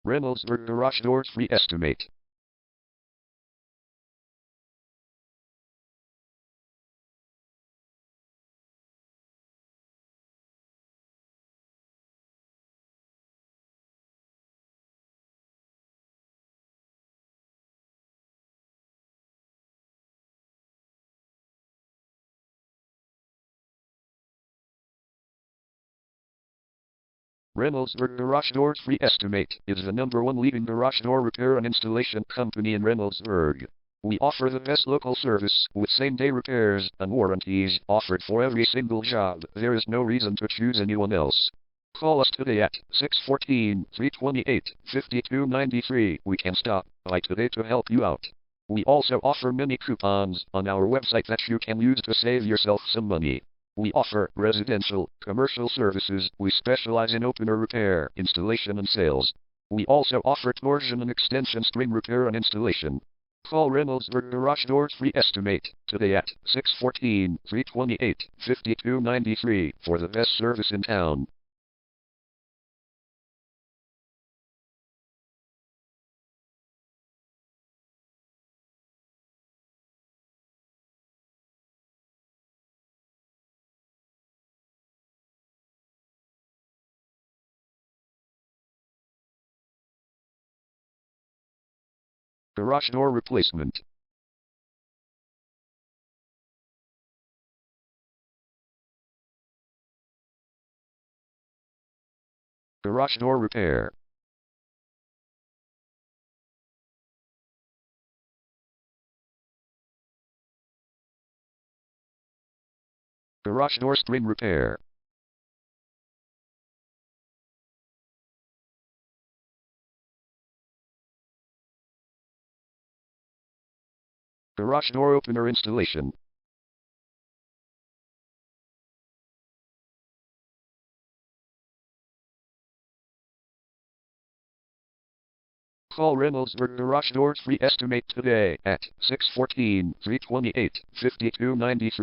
Reynoldsburg Garage Doors Free Estimate. Reynoldsburg Garage Doors Free Estimate is the #1 leading garage door repair and installation company in Reynoldsburg. We offer the best local service with same-day repairs and warranties offered for every single job. There is no reason to choose anyone else. Call us today at 614-328-5293. We can stop by today to help you out. We also offer many coupons on our website that you can use to save yourself some money. We offer residential, commercial services. We specialize in opener repair, installation and sales. We also offer torsion and extension string repair and installation. Call Reynoldsburg Garage Doors Free Estimate today at 614-328-5293 for the best service in town. Garage door replacement. Garage door repair. Garage door string repair. Garage door opener installation. Call Reynoldsburg Garage Doors Free Estimate today at 614-328-5293.